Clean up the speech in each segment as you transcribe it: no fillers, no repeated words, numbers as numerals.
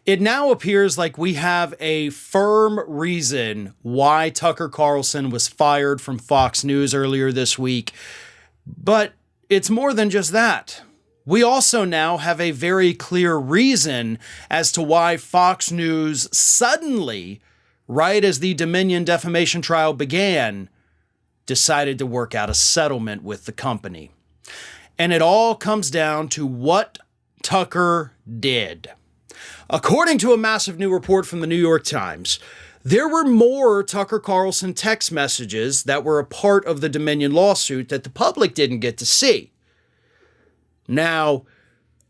It now appears like we have a firm reason why Tucker Carlson was fired from Fox News earlier this week. But it's more than just that. We also now have a very clear reason as to why Fox News suddenly, right as the Dominion Defamation Trial began, decided to work out a settlement with the company. And it all comes down to what Tucker did. According to a massive new report from the New York Times, there were more Tucker Carlson text messages that were a part of the Dominion lawsuit that the public didn't get to see. Now,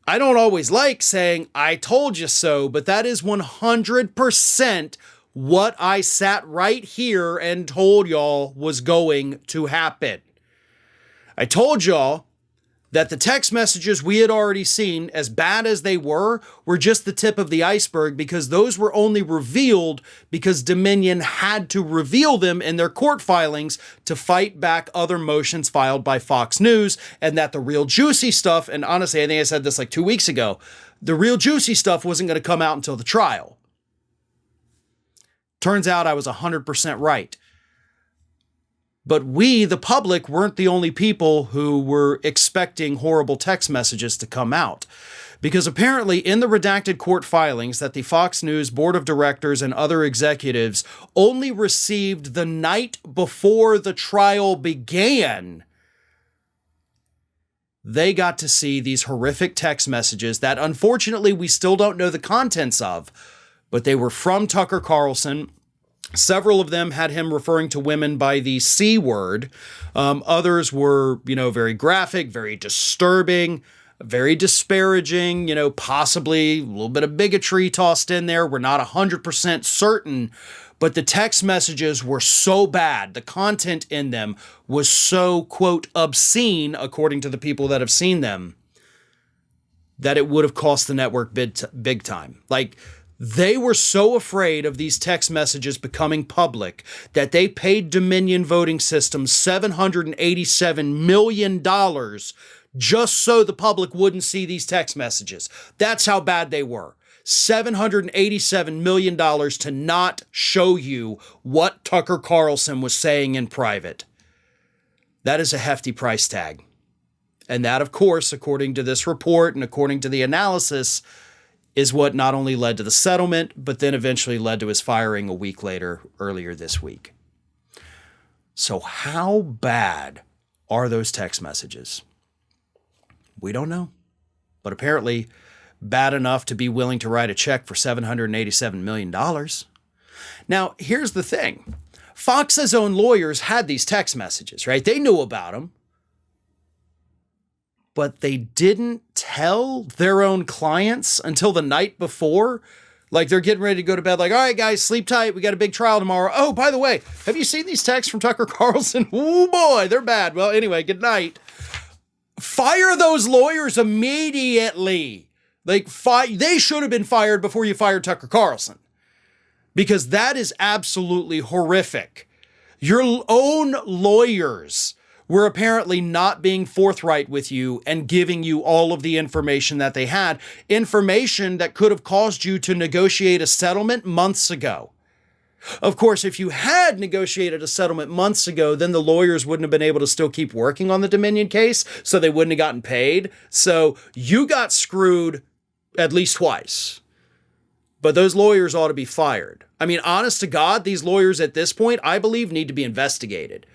I don't always like saying, I told you so, but that is 100% what I sat right here and told y'all was going to happen. I told y'all that the text messages we had already seen, as bad as they were just the tip of the iceberg, because those were only revealed because Dominion had to reveal them in their court filings to fight back other motions filed by Fox News, and that the real juicy stuff, and honestly, I think I said this like 2 weeks ago, the real juicy stuff wasn't going to come out until the trial. Turns out I was 100% right. But we, the public, weren't the only people who were expecting horrible text messages to come out. Because apparently in the redacted court filings that the Fox News board of directors and other executives only received the night before the trial began, they got to see these horrific text messages that unfortunately we still don't know the contents of, but they were from Tucker Carlson. Several of them had him referring to women by the C word. Others were, very graphic, very disturbing, very disparaging, possibly a little bit of bigotry tossed in there. We're not 100% certain, but the text messages were so bad. The content in them was so, quote, obscene, according to the people that have seen them, that it would have cost the network big time. They were so afraid of these text messages becoming public that they paid Dominion Voting Systems $787 million just so the public wouldn't see these text messages. That's how bad they were. $787 million to not show you what Tucker Carlson was saying in private. That is a hefty price tag. And that, of course, according to this report and according to the analysis, is what not only led to the settlement, but then eventually led to his firing a week later, earlier this week. So how bad are those text messages? We don't know. But apparently bad enough to be willing to write a check for $787 million. Now, here's the thing. Fox's own lawyers had these text messages, right? They knew about them. But they didn't tell their own clients until the night before. They're getting ready to go to bed. All right, guys, sleep tight. We got a big trial tomorrow. Oh, by the way, have you seen these texts from Tucker Carlson? Oh, boy, they're bad. Well, anyway, good night. Fire those lawyers immediately. They should have been fired before you fired Tucker Carlson. Because that is absolutely horrific. Your own lawyers were apparently not being forthright with you and giving you all of the information that they had, information that could have caused you to negotiate a settlement months ago. Of course, if you had negotiated a settlement months ago, then the lawyers wouldn't have been able to still keep working on the Dominion case, so they wouldn't have gotten paid. So you got screwed at least twice. But those lawyers ought to be fired. I mean, honest to God, these lawyers at this point, I believe, need to be investigated.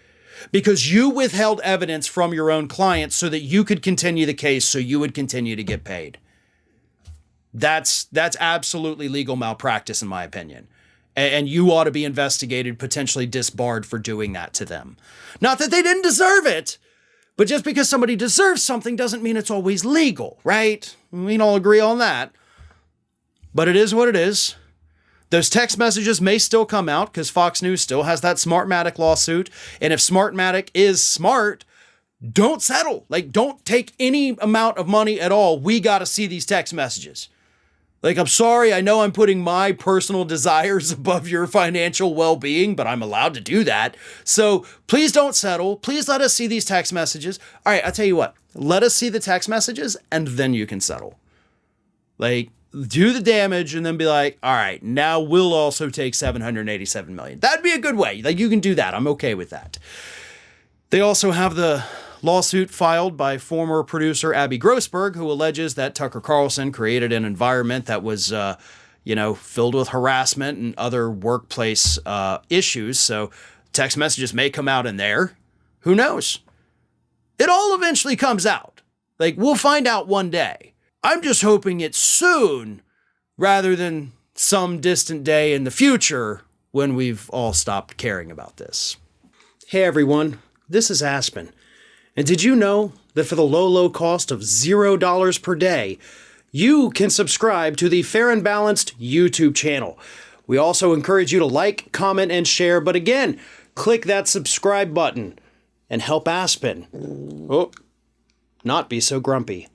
Because you withheld evidence from your own clients so that you could continue the case, so you would continue to get paid. That's absolutely legal malpractice, in my opinion. And you ought to be investigated, potentially disbarred for doing that to them. Not that they didn't deserve it, but just because somebody deserves something doesn't mean it's always legal, right? We can all agree on that. But it is what it is. Those text messages may still come out because Fox News still has that Smartmatic lawsuit. And if Smartmatic is smart, don't settle. Don't take any amount of money at all. We got to see these text messages. I'm sorry, I know I'm putting my personal desires above your financial well-being, but I'm allowed to do that. So please don't settle. Please let us see these text messages. All right, I'll tell you what. Let us see the text messages and then you can settle. do the damage, and then be like, all right, now we'll also take $787 million. That'd be a good way. Like, you can do that. I'm okay with that. They also have the lawsuit filed by former producer Abby Grossberg, who alleges that Tucker Carlson created an environment that was, filled with harassment and other workplace issues. So text messages may come out in there. Who knows? It all eventually comes out. Like, we'll find out one day. I'm just hoping it's soon rather than some distant day in the future when we've all stopped caring about this. Hey everyone, this is Aspen. And did you know that for the low cost of $0 per day, you can subscribe to the Fair and Balanced YouTube channel? We also encourage you to like, comment, and share, but again, click that subscribe button and help Aspen not be so grumpy.